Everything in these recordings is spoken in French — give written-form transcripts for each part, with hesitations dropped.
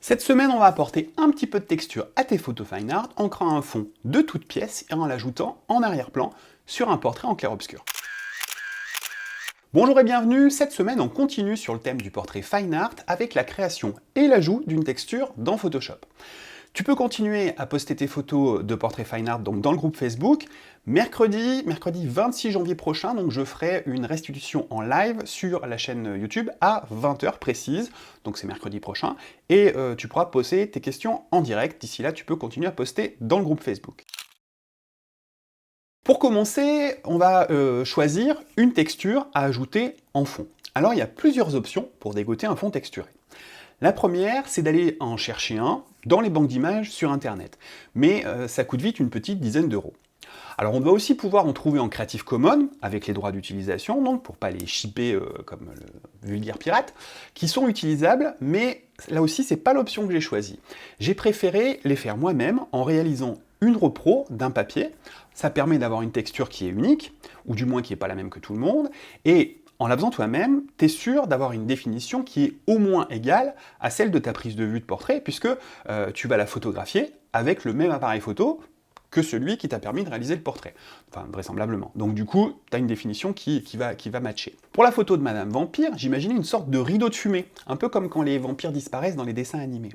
Cette semaine, on va apporter un petit peu de texture à tes photos fine art en créant un fond de toute pièce et en l'ajoutant en arrière-plan sur un portrait en clair-obscur. Bonjour et bienvenue, cette semaine on continue sur le thème du portrait fine art avec la création et l'ajout d'une texture dans Photoshop. Tu peux continuer à poster tes photos de portrait fine art donc dans le groupe Facebook. Mercredi 26 janvier prochain, donc je ferai une restitution en live sur la chaîne YouTube à 20 h précise, donc c'est mercredi prochain, et tu pourras poser tes questions en direct. D'ici là, tu peux continuer à poster dans le groupe Facebook. Pour commencer, on va choisir une texture à ajouter en fond. Alors il y a plusieurs options pour dégoter un fond texturé. La première, c'est d'aller en chercher un dans les banques d'images sur internet. Mais ça coûte vite une petite dizaine d'euros. Alors on doit aussi pouvoir en trouver en Creative Commons, avec les droits d'utilisation, donc pour pas les shipper comme le vulgaire pirate, qui sont utilisables, mais là aussi c'est pas l'option que j'ai choisie. J'ai préféré les faire moi-même en réalisant une repro d'un papier. Ça permet d'avoir une texture qui est unique, ou du moins qui n'est pas la même que tout le monde, et en la faisant toi-même, tu es sûr d'avoir une définition qui est au moins égale à celle de ta prise de vue de portrait, puisque tu vas la photographier avec le même appareil photo que celui qui t'a permis de réaliser le portrait. Enfin, vraisemblablement. Donc du coup, tu as une définition qui va matcher. Pour la photo de Madame Vampire, j'imaginais une sorte de rideau de fumée, un peu comme quand les vampires disparaissent dans les dessins animés.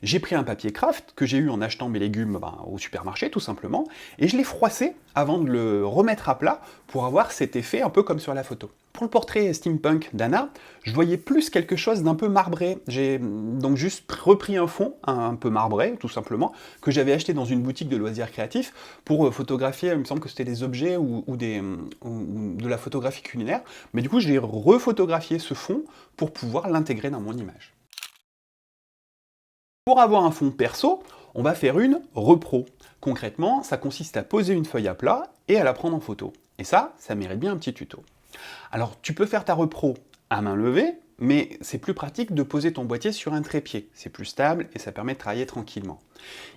J'ai pris un papier craft, que j'ai eu en achetant mes légumes au supermarché, tout simplement, et je l'ai froissé avant de le remettre à plat pour avoir cet effet un peu comme sur la photo. Pour le portrait steampunk d'Anna, je voyais plus quelque chose d'un peu marbré. J'ai donc juste repris un fond un peu marbré, tout simplement, que j'avais acheté dans une boutique de loisirs créatifs pour photographier, il me semble que c'était des objets ou de la photographie culinaire. Mais du coup, j'ai refotographié ce fond pour pouvoir l'intégrer dans mon image. Pour avoir un fond perso, on va faire une repro. Concrètement, ça consiste à poser une feuille à plat et à la prendre en photo. Et ça mérite bien un petit tuto. Alors, tu peux faire ta repro à main levée, mais c'est plus pratique de poser ton boîtier sur un trépied. C'est plus stable et ça permet de travailler tranquillement.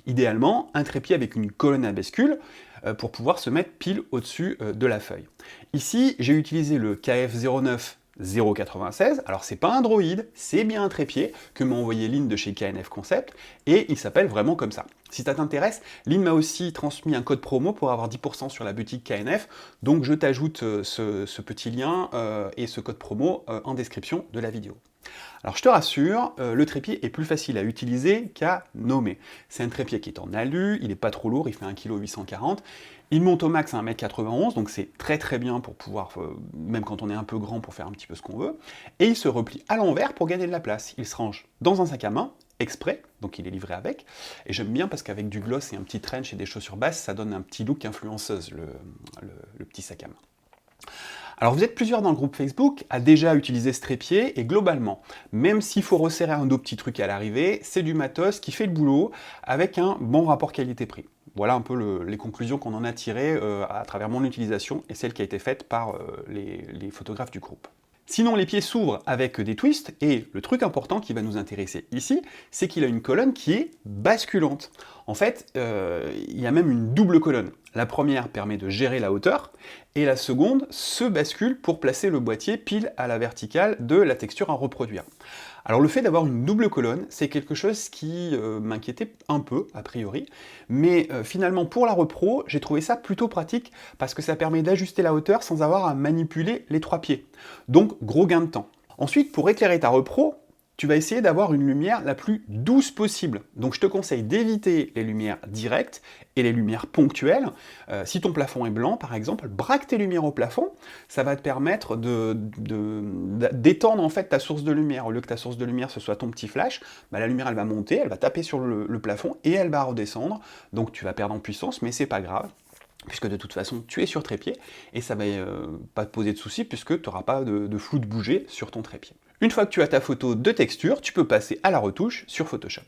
Idéalement, un trépied avec une colonne à bascule pour pouvoir se mettre pile au-dessus de la feuille. Ici, j'ai utilisé le KF09 096, alors c'est pas un droïde, c'est bien un trépied que m'a envoyé Lynn de chez KNF Concept, et il s'appelle vraiment comme ça. Si ça t'intéresse, Lynn m'a aussi transmis un code promo pour avoir 10% sur la boutique KNF, donc je t'ajoute ce petit lien et ce code promo en description de la vidéo. Alors je te rassure, le trépied est plus facile à utiliser qu'à nommer. C'est un trépied qui est en alu, il n'est pas trop lourd, il fait 1,840 kg, il monte au max à 1,91 m, donc c'est très bien pour pouvoir, même quand on est un peu grand, pour faire un petit peu ce qu'on veut, et il se replie à l'envers pour gagner de la place. Il se range dans un sac à main, exprès, donc il est livré avec, et j'aime bien parce qu'avec du gloss et un petit trench et des chaussures basses, ça donne un petit look influenceuse, le petit sac à main. Alors vous êtes plusieurs dans le groupe Facebook à déjà utiliser ce trépied, et globalement, même s'il faut resserrer un ou deux petits trucs à l'arrivée, c'est du matos qui fait le boulot avec un bon rapport qualité-prix. Voilà un peu les conclusions qu'on en a tirées à travers mon utilisation et celle qui a été faite par les photographes du groupe. Sinon, les pieds s'ouvrent avec des twists, et le truc important qui va nous intéresser ici, c'est qu'il a une colonne qui est basculante. En fait, il y a même une double colonne. La première permet de gérer la hauteur, et la seconde se bascule pour placer le boîtier pile à la verticale de la texture à reproduire. Alors le fait d'avoir une double colonne, c'est quelque chose qui m'inquiétait un peu, a priori, mais finalement pour la repro, j'ai trouvé ça plutôt pratique parce que ça permet d'ajuster la hauteur sans avoir à manipuler les trois pieds. Donc gros gain de temps. Ensuite, pour éclairer ta repro, tu vas essayer d'avoir une lumière la plus douce possible. Donc je te conseille d'éviter les lumières directes et les lumières ponctuelles. Si ton plafond est blanc, par exemple, braque tes lumières au plafond, ça va te permettre d'étendre en fait ta source de lumière. Au lieu que ta source de lumière ce soit ton petit flash, bah, la lumière elle va monter, elle va taper sur le plafond et elle va redescendre. Donc tu vas perdre en puissance, mais c'est pas grave, puisque de toute façon tu es sur trépied, et ça va pas te poser de soucis puisque tu n'auras pas de flou de bouger sur ton trépied. Une fois que tu as ta photo de texture, tu peux passer à la retouche sur Photoshop.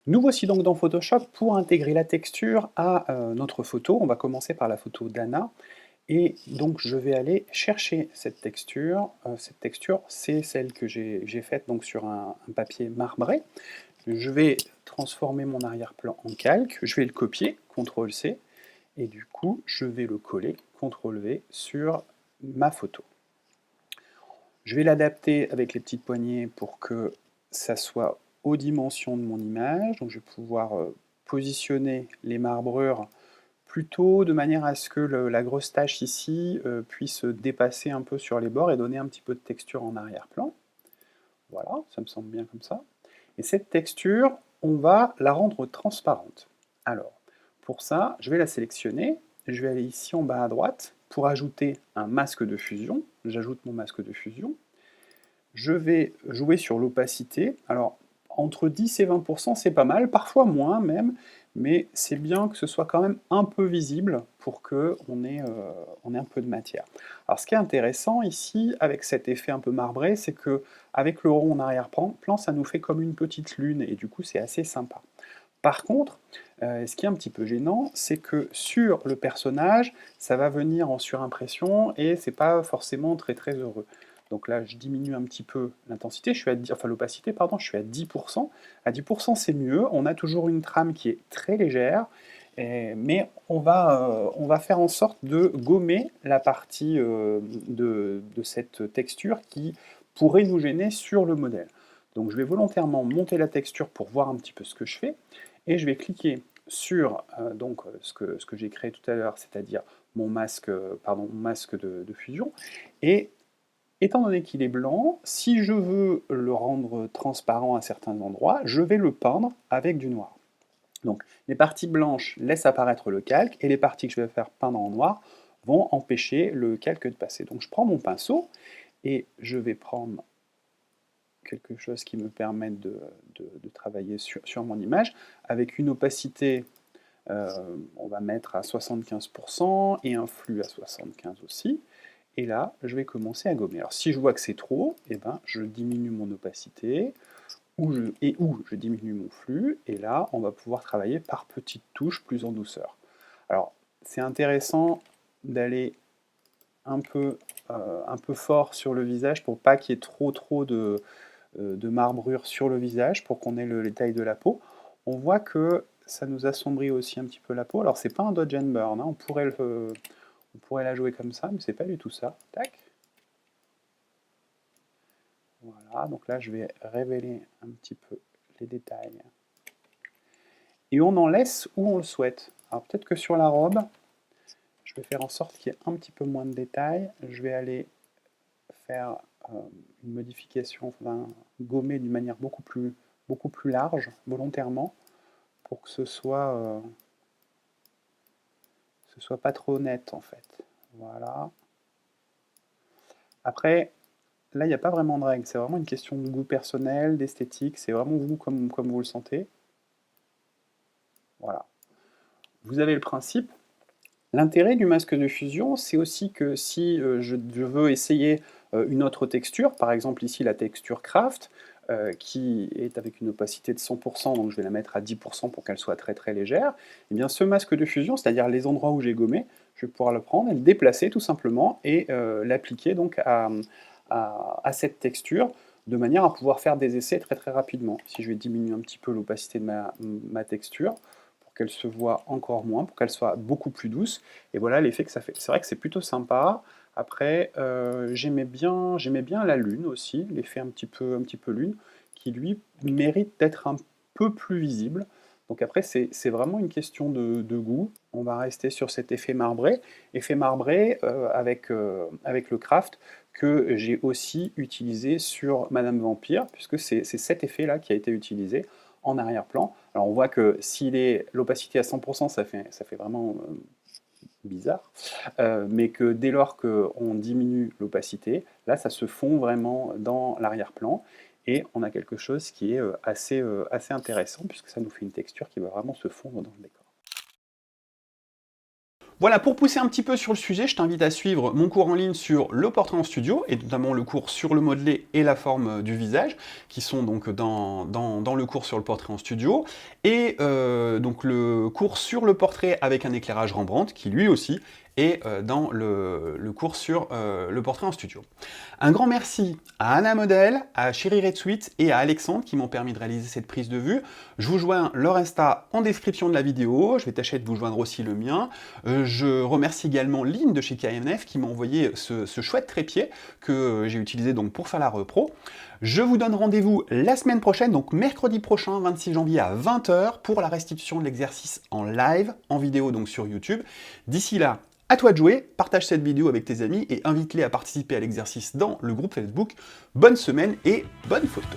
Nous voici donc dans Photoshop pour intégrer la texture à notre photo. On va commencer par la photo d'Anna, et donc je vais aller chercher cette texture. Cette texture, c'est celle que j'ai faite donc sur un papier marbré. Je vais transformer mon arrière-plan en calque, je vais le copier, CTRL-C, et du coup, je vais le coller, CTRL-V, sur ma photo. Je vais l'adapter avec les petites poignées pour que ça soit aux dimensions de mon image. Donc je vais pouvoir positionner les marbrures plutôt de manière à ce que la grosse tache ici puisse dépasser un peu sur les bords et donner un petit peu de texture en arrière-plan. Voilà, ça me semble bien comme ça. Et cette texture, on va la rendre transparente. Alors, pour ça, je vais la sélectionner. Je vais aller ici en bas à droite pour ajouter un masque de fusion. J'ajoute mon masque de fusion. Je vais jouer sur l'opacité. Alors, entre 10 et 20%, c'est pas mal, parfois moins même, mais c'est bien que ce soit quand même un peu visible pour qu'on ait un peu de matière. Alors, ce qui est intéressant ici, avec cet effet un peu marbré, c'est que avec le rond en arrière-plan, ça nous fait comme une petite lune, et du coup, c'est assez sympa. Par contre, ce qui est un petit peu gênant, c'est que sur le personnage, ça va venir en surimpression, et c'est pas forcément très très heureux. Donc là, je diminue un petit peu l'intensité, enfin l'opacité, pardon, je suis à 10%. À 10%, c'est mieux. On a toujours une trame qui est très légère, mais on va faire en sorte de gommer la partie de cette texture qui pourrait nous gêner sur le modèle. Donc je vais volontairement monter la texture pour voir un petit peu ce que je fais, et je vais cliquer sur ce que j'ai créé tout à l'heure, c'est-à-dire mon masque de fusion, et étant donné qu'il est blanc, si je veux le rendre transparent à certains endroits, je vais le peindre avec du noir. Donc les parties blanches laissent apparaître le calque, et les parties que je vais faire peindre en noir vont empêcher le calque de passer. Donc je prends mon pinceau, et je vais prendre quelque chose qui me permette de travailler sur mon image, avec une opacité, on va mettre à 75%, et un flux à 75 aussi. Et là, je vais commencer à gommer. Alors si je vois que c'est trop, eh ben, je diminue mon opacité, ou je diminue mon flux, et là, on va pouvoir travailler par petites touches plus en douceur. Alors, c'est intéressant d'aller un peu fort sur le visage pour pas qu'il y ait trop de marbrure sur le visage, pour qu'on ait le détail de la peau. On voit que ça nous assombrit aussi un petit peu la peau. Alors, c'est pas un dodge and burn, hein. On pourrait la jouer comme ça, mais c'est pas du tout ça. Tac. Voilà, donc là je vais révéler un petit peu les détails. Et on en laisse où on le souhaite. Alors peut-être que sur la robe, je vais faire en sorte qu'il y ait un petit peu moins de détails. Je vais aller faire une modification, enfin gommer d'une manière beaucoup plus large, volontairement, pour que ce soit pas trop net en fait. Voilà. Après, là, il n'y a pas vraiment de règle, c'est vraiment une question de goût personnel, d'esthétique, c'est vraiment vous comme vous le sentez. Voilà. Vous avez le principe. L'intérêt du masque de fusion, c'est aussi que si je veux essayer une autre texture, par exemple ici la texture craft, qui est avec une opacité de 100%, donc je vais la mettre à 10% pour qu'elle soit très très légère, et bien ce masque de fusion, c'est-à-dire les endroits où j'ai gommé, je vais pouvoir le prendre et le déplacer tout simplement, et l'appliquer donc à cette texture, de manière à pouvoir faire des essais très très rapidement. Si je vais diminuer un petit peu l'opacité de ma texture, pour qu'elle se voit encore moins, pour qu'elle soit beaucoup plus douce, et voilà l'effet que ça fait. C'est vrai que c'est plutôt sympa. Après, j'aimais bien la lune aussi, l'effet un petit peu lune, qui lui mérite d'être un peu plus visible. Donc après, c'est vraiment une question de goût. On va rester sur cet effet marbré avec le craft, que j'ai aussi utilisé sur Madame Vampire, puisque c'est cet effet-là qui a été utilisé en arrière-plan. Alors on voit que si l'opacité à 100%, ça fait vraiment bizarre, mais que dès lors qu'on diminue l'opacité, là ça se fond vraiment dans l'arrière-plan, et on a quelque chose qui est assez intéressant, puisque ça nous fait une texture qui va vraiment se fondre dans le décor. Voilà, pour pousser un petit peu sur le sujet, je t'invite à suivre mon cours en ligne sur le portrait en studio, et notamment le cours sur le modelé et la forme du visage, qui sont donc dans le cours sur le portrait en studio, et donc le cours sur le portrait avec un éclairage Rembrandt, qui lui aussi est dans le cours sur le portrait en studio. Un grand merci à Anna Model, à Chéri Red Sweet et à Alexandre qui m'ont permis de réaliser cette prise de vue. Je vous joins leur Insta en description de la vidéo, je vais tâcher de vous joindre aussi le mien. Je remercie également Lynn de chez KNF qui m'a envoyé ce chouette trépied que j'ai utilisé donc pour faire la repro. Je vous donne rendez-vous la semaine prochaine, donc mercredi prochain, 26 janvier à 20 h, pour la restitution de l'exercice en live, en vidéo donc sur YouTube. D'ici là, à toi de jouer, partage cette vidéo avec tes amis et invite-les à participer à l'exercice dans le groupe Facebook. Bonne semaine et bonne photo.